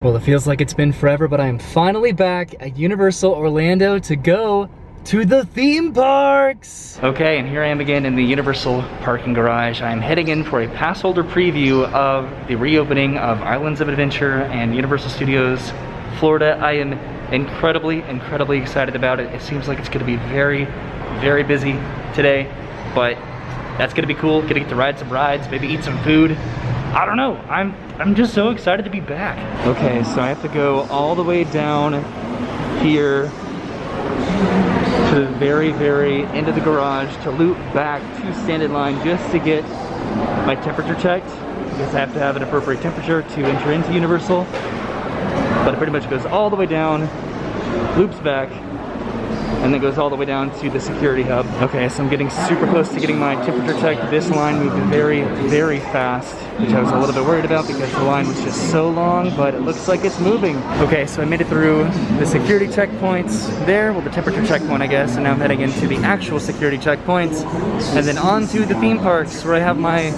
Well, it feels like it's been forever, but I am finally back at Universal Orlando to go to the theme parks. Okay, and here I am again in the Universal parking garage. I'm heading in for a Passholder preview of the reopening of Islands of Adventure and Universal Studios Florida. I am incredibly excited about it. It seems like it's gonna be very busy today, but that's gonna be cool. Gonna get to ride some rides, maybe eat some food. I don't know, I'm just so excited to be back. Okay, so I have to go all the way down here to the very end of the garage to loop back to stand in line just to get my temperature checked, because I have to have an appropriate temperature to enter into Universal. But it pretty much goes all the way down, loops back, and then goes all the way down to the security hub. Okay, so I'm getting super close to getting my temperature checked. This line moved very fast, which I was a little bit worried about because the line was just so long, but it looks like it's moving. Okay, so I made it through the security checkpoints there, well, the temperature checkpoint, I guess, and now I'm heading into the actual security checkpoints, and then on to the theme parks where I have my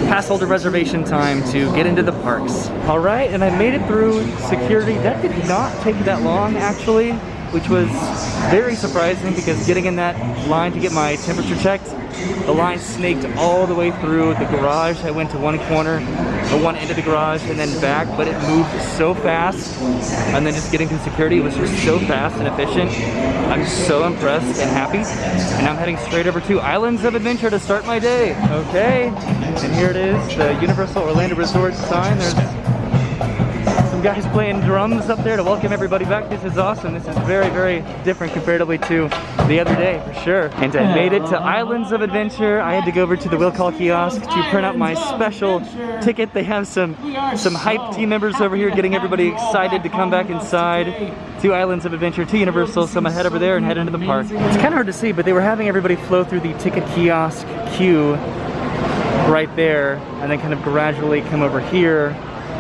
Passholder reservation time to get into the parks. All right, and I made it through security. That did not take that long, actually, which was very surprising because getting in that line to get my temperature checked, the line snaked all the way through the garage. I went to one corner, or one end of the garage, and then back, but it moved so fast. And then just getting through security was just so fast and efficient. I'm so impressed and happy. And I'm heading straight over to Islands of Adventure to start my day. Okay, and here it is, the Universal Orlando Resort sign. There's guys playing drums up there to welcome everybody back. This is awesome. This is very different comparatively to the other day, for sure. And I made it to Islands of Adventure. I had to go over to the will call kiosk to print out my special ticket. They have some hype team members over here getting everybody excited to come back inside to Islands of Adventure, to Universal. So I'm gonna head over there and head into the park. It's kind of hard to see, but they were having everybody flow through the ticket kiosk queue right there, and then kind of gradually come over here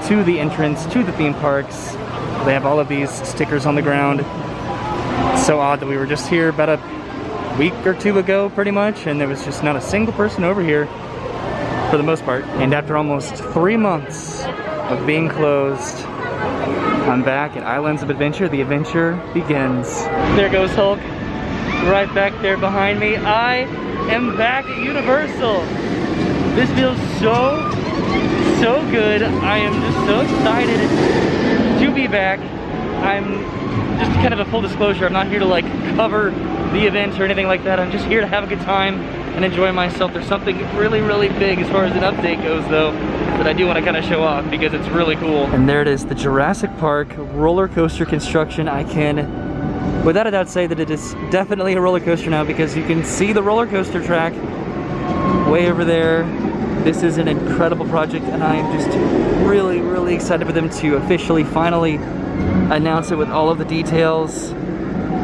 to the entrance to the theme parks. They have all of these stickers on the ground. It's so odd that we were just here about a week or two ago, pretty much, and there was just not a single person over here for the most part. And after almost 3 months of being closed, I'm back at Islands of Adventure. The adventure begins. There goes Hulk, right back there behind me. I am back at Universal. This feels so good. I am just so excited to be back. I'm just kind of a full disclosure, I'm not here to like cover the event or anything like that. I'm just here to have a good time and enjoy myself. There's something really big as far as an update goes though that I do want to kind of show off because it's really cool. And there it is, the Jurassic Park roller coaster construction. I can without a doubt say that it is definitely a roller coaster now because you can see the roller coaster track way over there. This is an incredible project, and I am just really excited for them to officially, finally announce it with all of the details.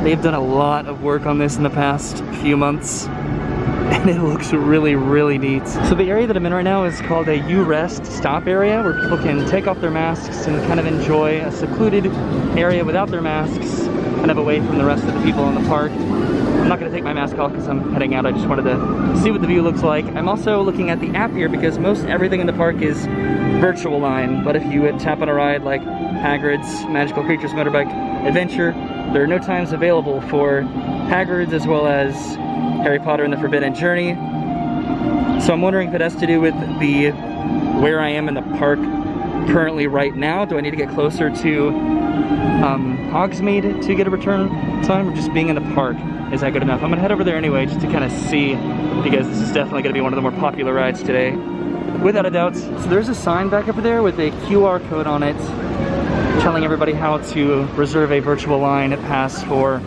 They've done a lot of work on this in the past few months, and it looks really neat. So the area that I'm in right now is called a You Rest stop area, where people can take off their masks and kind of enjoy a secluded area without their masks, kind of away from the rest of the people in the park. I'm not going to take my mask off because I'm heading out. I just wanted to see what the view looks like. I'm also looking at the app here because most everything in the park is virtual line. But if you tap on a ride like Hagrid's Magical Creatures Motorbike Adventure, there are no times available for Hagrid's as well as Harry Potter and the Forbidden Journey. So I'm wondering if it has to do with the where I am in the park currently right now. Do I need to get closer to Hogsmeade to get a return time, or just being in the park? Is that good enough? I'm gonna head over there anyway just to kind of see, because this is definitely gonna be one of the more popular rides today, without a doubt. So there's a sign back over there with a QR code on it telling everybody how to reserve a virtual line pass for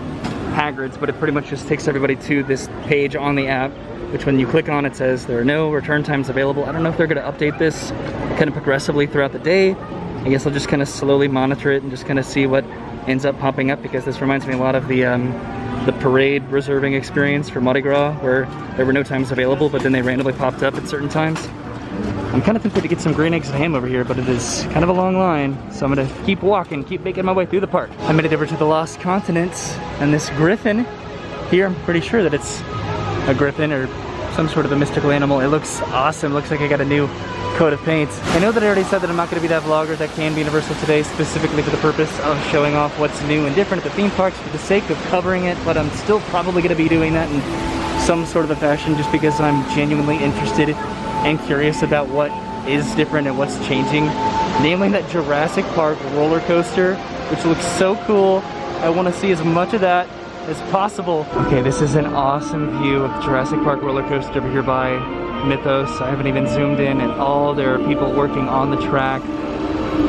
Hagrid's, but it pretty much just takes everybody to this page on the app, which when you click on it says there are no return times available. I don't know if they're gonna update this kind of progressively throughout the day. I guess I'll just kind of slowly monitor it and just kind of see what ends up popping up, because this reminds me a lot of the parade reserving experience for Mardi Gras, where there were no times available, but then they randomly popped up at certain times. I'm kind of tempted to get some green eggs and ham over here, but it is kind of a long line, so I'm gonna keep walking, keep making my way through the park. I made it over to the Lost Continents, and this griffin here, I'm pretty sure that it's a griffin or some sort of a mystical animal. It looks awesome. Looks like I got a new coat of paint. I know that I already said that I'm not going to be that vlogger that can be Universal today, specifically for the purpose of showing off what's new and different at the theme parks for the sake of covering it, but I'm still probably going to be doing that in some sort of a fashion just because I'm genuinely interested and curious about what is different and what's changing. Namely that Jurassic Park roller coaster, which looks so cool. I want to see as much of that as possible. Okay, this is an awesome view of the Jurassic Park roller coaster over here by Mythos. I haven't even zoomed in at all. There are people working on the track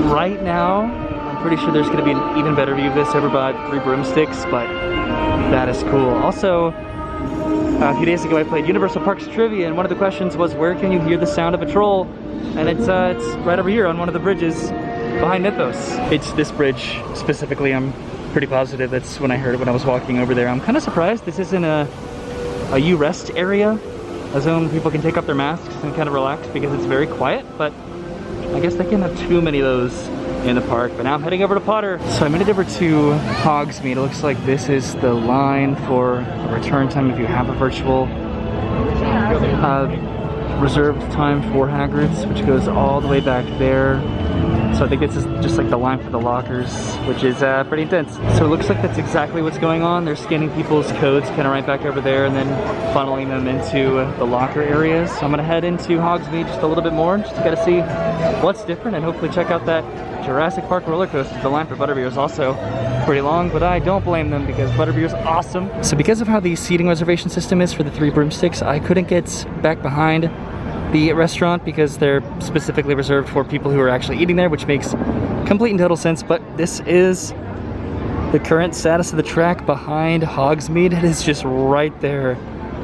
right now. I'm pretty sure there's going to be an even better view of this over by Three Broomsticks, but that is cool. Also, a few days ago I played Universal Parks Trivia, and one of the questions was, where can you hear the sound of a troll? And it's right over here on one of the bridges behind Mythos. It's this bridge specifically. I'm pretty positive that's when I heard it when I was walking over there. I'm kind of surprised this isn't a you rest area, a zone people can take off their masks and kind of relax because it's very quiet, but I guess they can't have too many of those in the park. But now I'm heading over to Potter. So I made it over to Hogsmeade. It looks like this is the line for a return time if you have a virtual reserved time for Hagrid's, which goes all the way back there. So I think this is just like the line for the lockers, which is pretty intense. So it looks like that's exactly what's going on. They're scanning people's codes kind of right back over there and then funneling them into the locker areas. So I'm gonna head into Hogsmeade just a little bit more, just to kind of see what's different and hopefully check out that Jurassic Park roller coaster. The line for Butterbeer is also pretty long, but I don't blame them because Butterbeer is awesome. So because of how the seating reservation system is for the Three Broomsticks, I couldn't get back behind the restaurant because they're specifically reserved for people who are actually eating there, which makes complete and total sense. But this is the current status of the track behind Hogsmeade. It is just right there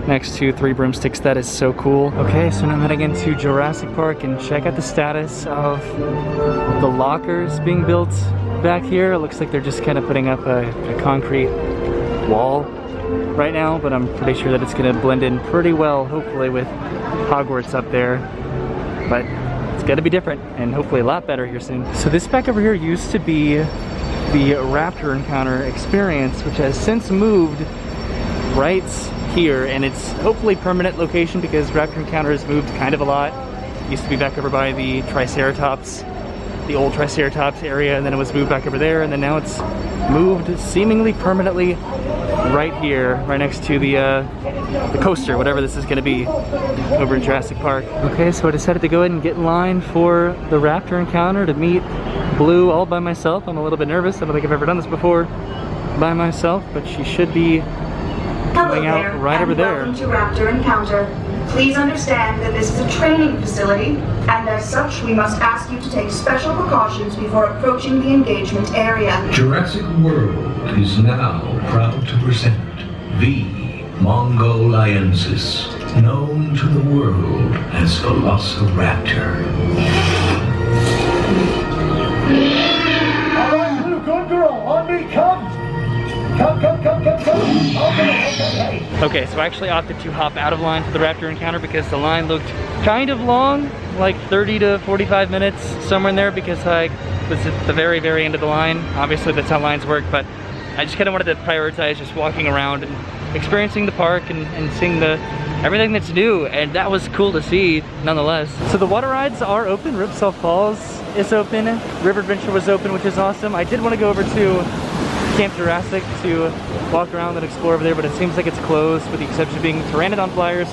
next to Three Broomsticks. That is so cool. Okay, so now I'm heading into Jurassic Park and check out the status of the lockers being built back here. It looks like they're just kind of putting up a concrete wall right now, but I'm pretty sure that it's going to blend in pretty well, hopefully, with Hogwarts up there. But it's going to be different and hopefully a lot better here soon. So this back over here used to be the Raptor Encounter experience, which has since moved right here, and it's hopefully permanent location because Raptor Encounter has moved kind of a lot. It used to be back over by the Triceratops, the old Triceratops area, and then it was moved back over there, and then now it's moved seemingly permanently right here, right next to the coaster, whatever this is going to be over in Jurassic Park. Okay, so I decided to go ahead and get in line for the Raptor Encounter to meet Blue all by myself. I'm a little bit nervous. I don't think I've ever done this before by myself, but she should be coming out right over there. Welcome to Raptor Encounter. Please understand that this is a training facility, and as such, we must ask you to take special precautions before approaching the engagement area. Jurassic World is now proud to present the Mongoliensis, known to the world as Velociraptor. All right, Blue, good girl, on me, come! Come. Okay, so I actually opted to hop out of line for the Raptor Encounter because the line looked kind of long, like 30 to 45 minutes, somewhere in there, because I was at the very, very end of the line. Obviously that's how lines work, but I just kind of wanted to prioritize just walking around and experiencing the park and seeing everything that's new, and that was cool to see nonetheless. So the water rides are open. Ripsaw Falls is open. River Adventure was open, which is awesome. I did want to go over to Camp Jurassic to walk around and explore over there, but it seems like it's closed with the exception of being Pteranodon Flyers,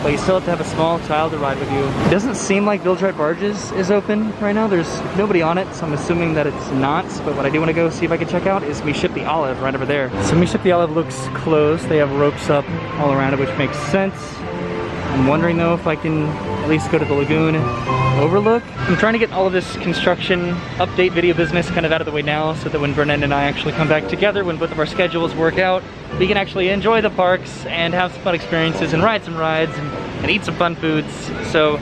but you still have to have a small child to ride with you. It doesn't seem like Bilge Ride Barges is open right now. There's nobody on it, so I'm assuming that it's not, but what I do want to go see if I can check out is Me Ship the Olive right over there. So Me Ship the Olive looks closed. They have ropes up all around it, which makes sense. I'm wondering though if I can at least go to the lagoon overlook. I'm trying to get all of this construction update video business kind of out of the way now so that when Brennan and I actually come back together, when both of our schedules work out, we can actually enjoy the parks and have some fun experiences and ride some rides and eat some fun foods. So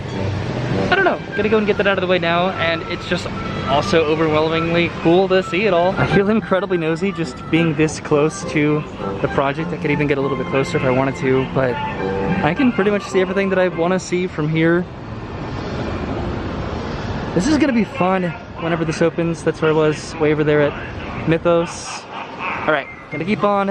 I don't know, gonna go and get that out of the way now, and it's just also overwhelmingly cool to see it all. I feel incredibly nosy just being this close to the project. I could even get a little bit closer if I wanted to, but I can pretty much see everything that I want to see from here. This is gonna be fun whenever this opens. That's where I was way over there at Mythos. All right, gonna keep on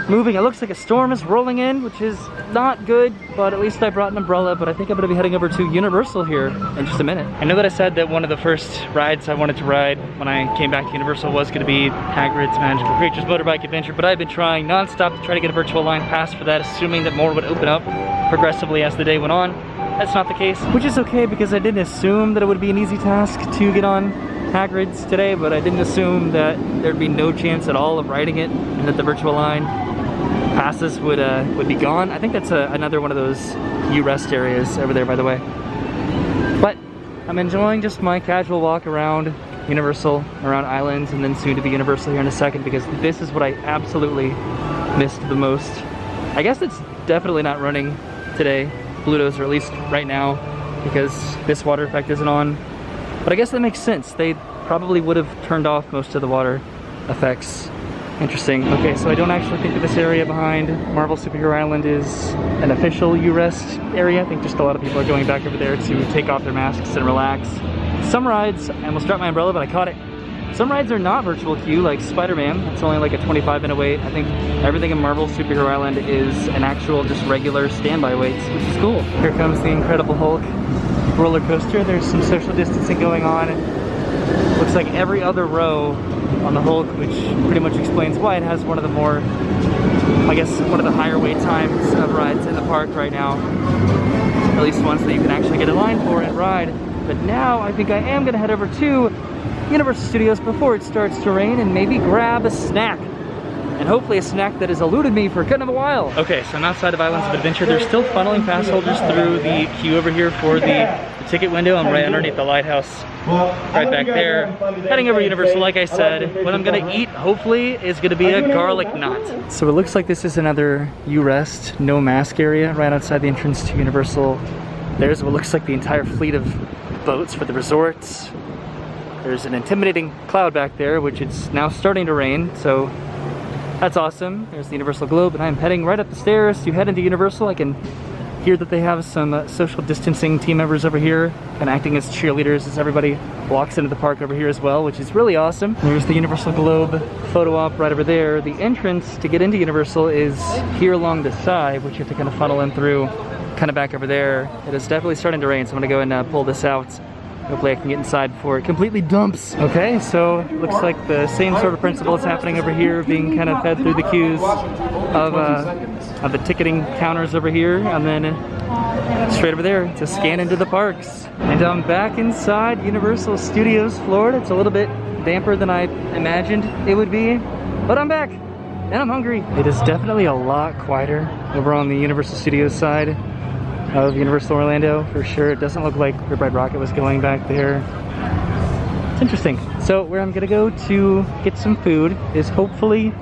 moving. It looks like a storm is rolling in, which is not good, but at least I brought an umbrella. But I think I'm gonna be heading over to Universal here in just a minute. I know that I said that one of the first rides I wanted to ride when I came back to Universal was gonna be Hagrid's Magical Creatures Motorbike Adventure, but I've been trying nonstop to try to get a virtual line pass for that, assuming that more would open up progressively as the day went on. That's not the case, which is okay because I didn't assume that it would be an easy task to get on Hagrid's today, but I didn't assume that there'd be no chance at all of riding it and that the virtual line passes would be gone. I think that's another one of those rest areas over there, by the way. But I'm enjoying just my casual walk around Universal, around Islands, and then soon to be Universal here in a second, because this is what I absolutely missed the most. I guess it's definitely not running today, Blutos, or at least right now, because this water effect isn't on. But I guess that makes sense. They probably would have turned off most of the water effects. Interesting. Okay, so I don't actually think that this area behind Marvel Superhero Island is an official U-Rest area. I think just a lot of people are going back over there to take off their masks and relax. Some rides, I almost dropped my umbrella, but I caught it. Some rides are not virtual queue, like Spider-Man. It's only like a 25-minute wait. I think everything in Marvel Superhero Island is an actual, just regular standby waits, which is cool. Here comes the Incredible Hulk roller coaster. There's some social distancing going on. Looks like every other row on the Hulk, which pretty much explains why it has one of the more, I guess, one of the higher wait times of rides in the park right now. At least ones that you can actually get a line for and ride. But now I think I am gonna head over to Universal Studios before it starts to rain and maybe grab a snack. And hopefully a snack that has eluded me for kind of a while. Okay, so I'm outside of Islands of Adventure. They're still funneling pass holders through the queue over here for the ticket window. I'm right underneath the lighthouse, right back there. Heading over to Universal, like I said. What I'm gonna eat, hopefully, is gonna be a garlic knot. So it looks like this is another U-Rest, no mask area right outside the entrance to Universal. There's what looks like the entire fleet of boats for the resorts. There's an intimidating cloud back there, which it's now starting to rain, so that's awesome. There's the Universal Globe, and I'm heading right up the stairs to head into Universal. I can hear that they have some social distancing team members over here, kind of acting as cheerleaders as everybody walks into the park over here as well, which is really awesome. There's the Universal Globe photo op right over there. The entrance to get into Universal is here along the side, which you have to kind of funnel in through, kind of back over there. It is definitely starting to rain, so I'm gonna go and pull this out. Hopefully I can get inside before it completely dumps. Okay, so looks like the same sort of principle is happening over here, being kind of fed through the queues of the ticketing counters over here, and then straight over there to scan into the parks. And I'm back inside Universal Studios Florida. It's a little bit damper than I imagined it would be, but I'm back and I'm hungry. It is definitely a lot quieter over on the Universal Studios side of Universal Orlando, for sure. It doesn't look like Rip Ride Rocket was going back there. It's interesting. So where I'm gonna go to get some food is hopefully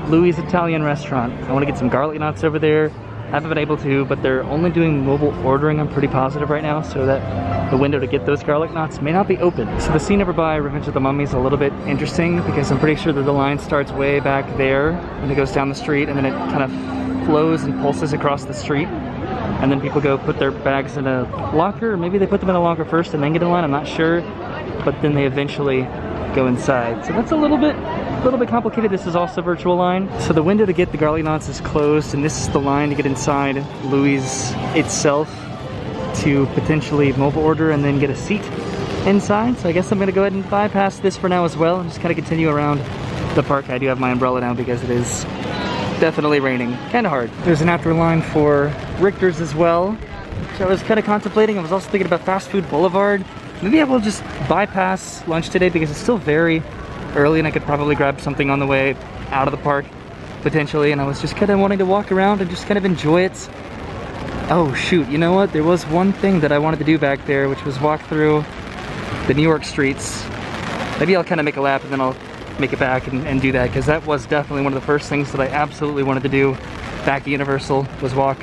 Louis' Italian restaurant. I want to get some garlic knots over there. I haven't been able to, but they're only doing mobile ordering, I'm pretty positive right now, so that the window to get those garlic knots may not be open. So the scene over by Revenge of the Mummy is a little bit interesting because I'm pretty sure that the line starts way back there and it goes down the street, and then it kind of flows and pulses across the street. And then people go put their bags in a locker, or maybe they put them in a locker first and then get in line, I'm not sure. But then they eventually go inside. So that's a little bit complicated. This is also virtual line. So the window to get the garlic knots is closed, and this is the line to get inside Louis itself to potentially mobile order and then get a seat inside. So I guess I'm gonna go ahead and bypass this for now as well and just kind of continue around the park. I do have my umbrella now because it is definitely raining, kind of hard. There's an after line for Richter's as well, which I was kind of contemplating. I was also thinking about Fast Food Boulevard. Maybe I will just bypass lunch today because it's still very early and I could probably grab something on the way out of the park potentially, and I was just kind of wanting to walk around and just kind of enjoy it. Oh shoot, you know what? There was one thing that I wanted to do back there, which was walk through the New York streets. Maybe I'll kind of make a lap and then I'll make it back and do that, because that was definitely one of the first things that I absolutely wanted to do back at Universal, was walk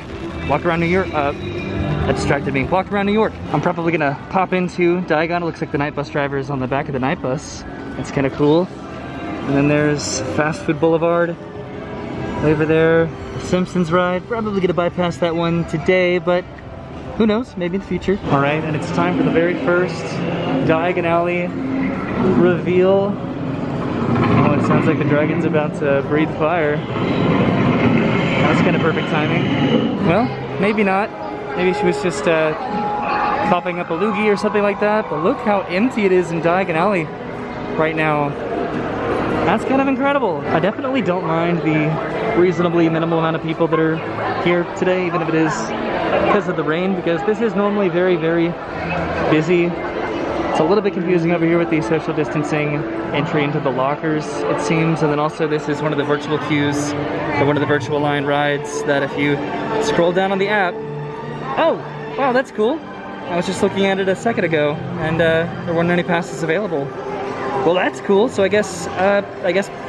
around New York. That distracted me. Walk around New York. I'm probably gonna pop into Diagon. It looks like the night bus driver is on the back of the night bus. That's kind of cool. And then there's Fast Food Boulevard over there. The Simpsons ride. Probably gonna bypass that one today, but who knows? Maybe in the future. All right, and it's time for the very first Diagon Alley reveal. Oh, it sounds like the dragon's about to breathe fire. That's kind of perfect timing. Well, maybe not. Maybe she was just popping up a loogie or something like that. But look how empty it is in Diagon Alley right now. That's kind of incredible. I definitely don't mind the reasonably minimal amount of people that are here today, even if it is because of the rain, because this is normally very, very busy. It's a little bit confusing over here with the social distancing entry into the lockers, it seems. And then also this is one of the virtual queues, or one of the virtual line rides that if you scroll down on the app, oh, wow, that's cool. I was just looking at it a second ago and there weren't any passes available. Well, that's cool. So I guess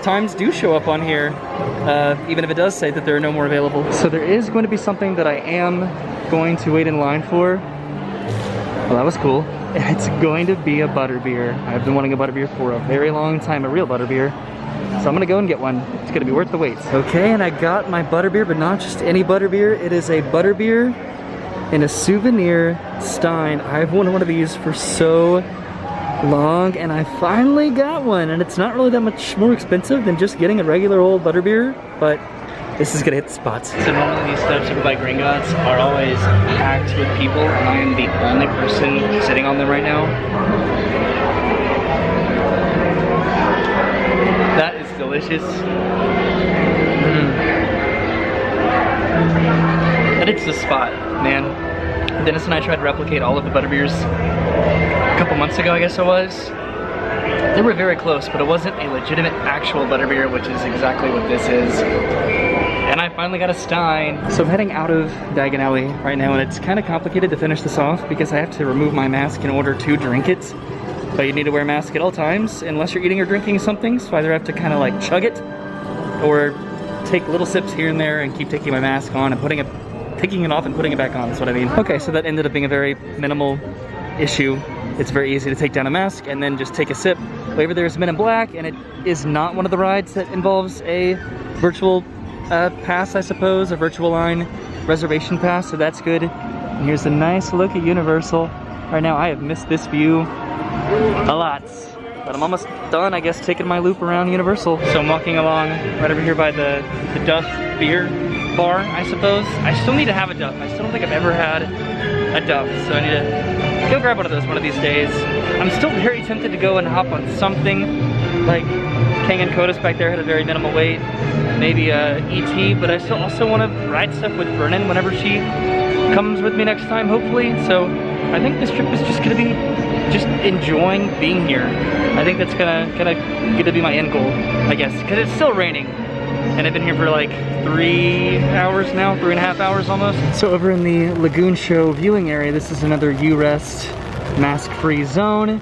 times do show up on here, even if it does say that there are no more available. So there is going to be something that I am going to wait in line for. Well, that was cool. It's going to be a butterbeer. I've been wanting a butterbeer for a very long time, a real butterbeer. So I'm gonna go and get one. It's gonna be worth the wait. Okay, and I got my butterbeer, but not just any butterbeer. It is a butterbeer in a souvenir stein. I've wanted one of these for so long, and I finally got one. And it's not really that much more expensive than just getting a regular old butterbeer, but this is gonna hit the spots. So normally these steps over by Gringotts are always packed with people, and I am the only person sitting on them right now. That is delicious. But it's the spot, man. Dennis and I tried to replicate all of the butterbeers a couple months ago, I guess it was. They were very close, but it wasn't a legitimate actual butterbeer, which is exactly what this is. And I finally got a stein. So I'm heading out of Diagon Alley right now, and it's kind of complicated to finish this off because I have to remove my mask in order to drink it. But you need to wear a mask at all times unless you're eating or drinking something, so I either have to kind of like chug it or take little sips here and there and keep taking my mask on and taking it off and putting it back on, that's what I mean. Okay, so that ended up being a very minimal issue. It's very easy to take down a mask and then just take a sip. Over there is Men in Black, and it is not one of the rides that involves a virtual pass, I suppose, a virtual line reservation pass, so that's good. And here's a nice look at Universal. Right now I have missed this view a lot, but I'm almost done, I guess, taking my loop around Universal. So I'm walking along right over here by the Duff beer bar, I suppose. I still need to have a Duff. I still don't think I've ever had a Duff, so I need to go grab one of those one of these days. I'm still very tempted to go and hop on something like King and Kodos back there had a very minimal wait. Maybe E.T., but I still also want to ride stuff with Brennan whenever she comes with me next time, hopefully. So I think this trip is just gonna be just enjoying being here. I think that's gonna be my end goal, I guess, because it's still raining. And I've been here for like 3 hours now, 3.5 hours almost. So over in the Lagoon Show viewing area, this is another U-Rest mask-free zone.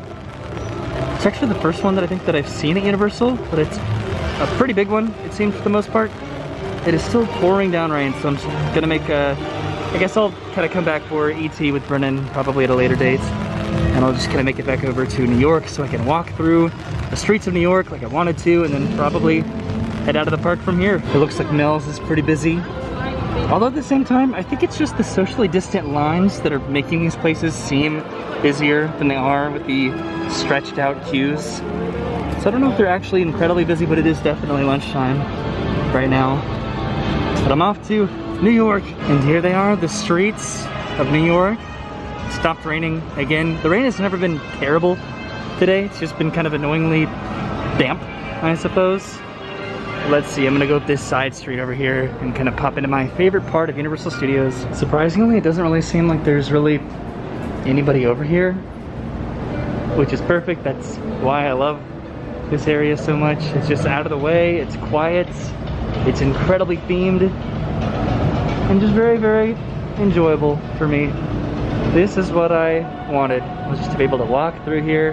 It's actually the first one that I think that I've seen at Universal, but it's a pretty big one, it seems, for the most part. It is still pouring down rain, so I'm just gonna make I guess I'll kind of come back for E.T. with Brennan probably at a later date. And I'll just kind of make it back over to New York so I can walk through the streets of New York like I wanted to, and then probably head out of the park from here. It looks like Mel's is pretty busy. Although at the same time, I think it's just the socially distant lines that are making these places seem busier than they are with the stretched out queues. So I don't know if they're actually incredibly busy, but it is definitely lunchtime right now. But I'm off to New York, and here they are, the streets of New York. It stopped raining again. The rain has never been terrible today. It's just been kind of annoyingly damp, I suppose. Let's see, I'm gonna go up this side street over here and kind of pop into my favorite part of Universal Studios. Surprisingly, it doesn't really seem like there's really anybody over here, which is perfect. That's why I love this area so much. It's just out of the way, it's quiet, it's incredibly themed, and just very, very enjoyable for me. This is what I wanted, was just to be able to walk through here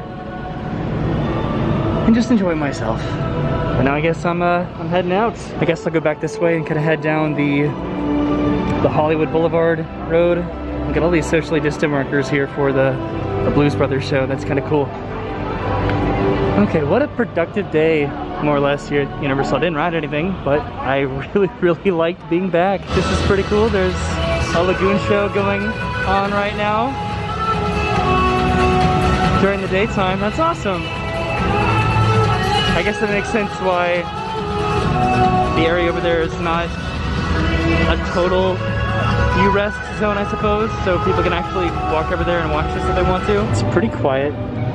and just enjoy myself. But now I guess I'm heading out. I guess I'll go back this way and kind of head down the Hollywood Boulevard road. Look at all these socially distant markers here for the Blues Brothers show. That's kind of cool. Okay, what a productive day, more or less, here at Universal. I didn't ride anything, but I really, really liked being back. This is pretty cool. There's a Lagoon Show going on right now during the daytime. That's awesome. I guess that makes sense why the area over there is not a total view-rest zone, I suppose, so people can actually walk over there and watch this if they want to. It's pretty quiet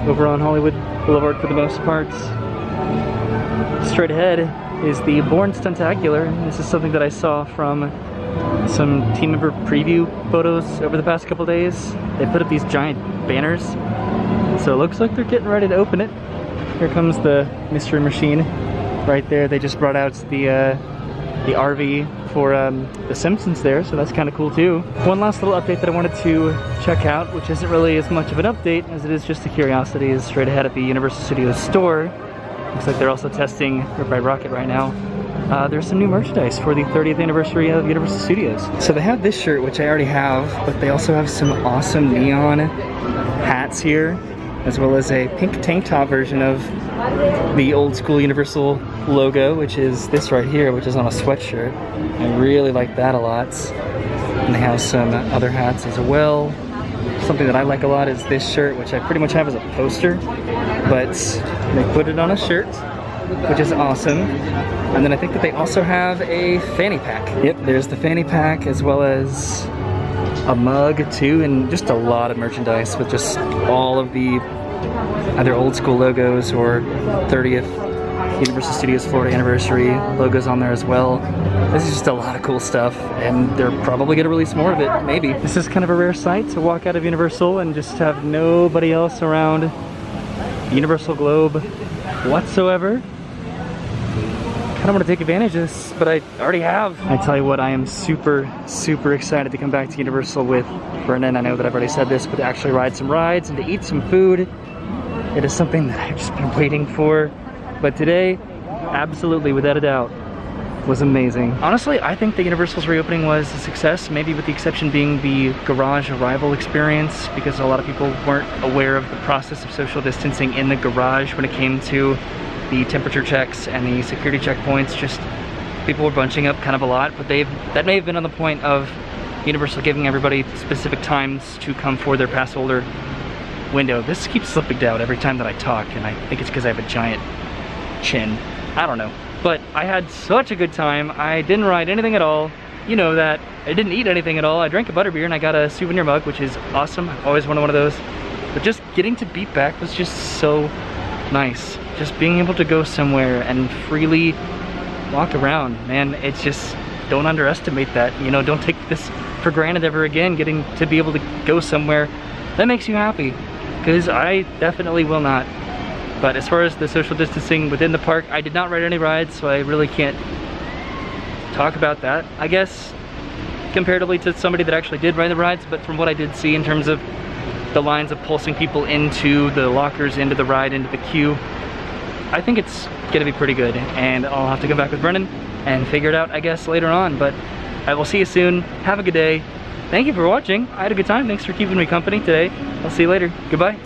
over on Hollywood Boulevard for the most part. Straight ahead is the Born Stuntacular. This is something that I saw from some team member preview photos over the past couple days. They put up these giant banners, so it looks like they're getting ready to open it. Here comes the mystery machine right there. They just brought out the RV for The Simpsons there, so that's kind of cool too. One last little update that I wanted to check out, which isn't really as much of an update as it is just a curiosity, is straight ahead at the Universal Studios store. Looks like they're also testing Rip Ride Rockit right now. There's some new merchandise for the 30th anniversary of Universal Studios. So they have this shirt, which I already have, but they also have some awesome neon hats here, as well as a pink tank top version of the old school Universal logo, which is this right here, which is on a sweatshirt. I really like that a lot. And they have some other hats as well. Something that I like a lot is this shirt, which I pretty much have as a poster, but they put it on a shirt, which is awesome. And then I think that they also have a fanny pack. Yep, there's the fanny pack, as well as a mug too, and just a lot of merchandise with just all of the either old school logos or 30th Universal Studios Florida anniversary logos on there as well. This is just a lot of cool stuff, and they're probably gonna release more of it, maybe. This is kind of a rare sight, to walk out of Universal and just have nobody else around the Universal Globe whatsoever. I don't want to take advantage of this, but I already have. I tell you what, I am super, super excited to come back to Universal with Brennan. I know that I've already said this, but to actually ride some rides and to eat some food. It is something that I've just been waiting for. But today, absolutely, without a doubt, was amazing. Honestly, I think that Universal's reopening was a success, maybe with the exception being the garage arrival experience, because a lot of people weren't aware of the process of social distancing in the garage when it came to the temperature checks and the security checkpoints. Just people were bunching up kind of a lot, but that may have been on the point of Universal giving everybody specific times to come for their pass holder window. This keeps slipping down every time that I talk, and I think it's because I have a giant chin. I don't know. But I had such a good time. I didn't ride anything at all. You know that. I didn't eat anything at all. I drank a butterbeer and I got a souvenir mug, which is awesome. I've always wanted one of those. But just getting to Beat Back was just so nice. Just being able to go somewhere and freely walk around, man, it's just, don't underestimate that. You know, don't take this for granted ever again, getting to be able to go somewhere that makes you happy, because I definitely will not. But as far as the social distancing within the park, I did not ride any rides, so I really can't talk about that, I guess, comparatively to somebody that actually did ride the rides. But from what I did see in terms of the lines of pulsing people into the lockers, into the ride, into the queue, I think it's gonna be pretty good, and I'll have to go back with Brennan and figure it out, I guess, later on. But I will see you soon. Have a good day. Thank you for watching. I had a good time. Thanks for keeping me company today. I'll see you later. Goodbye.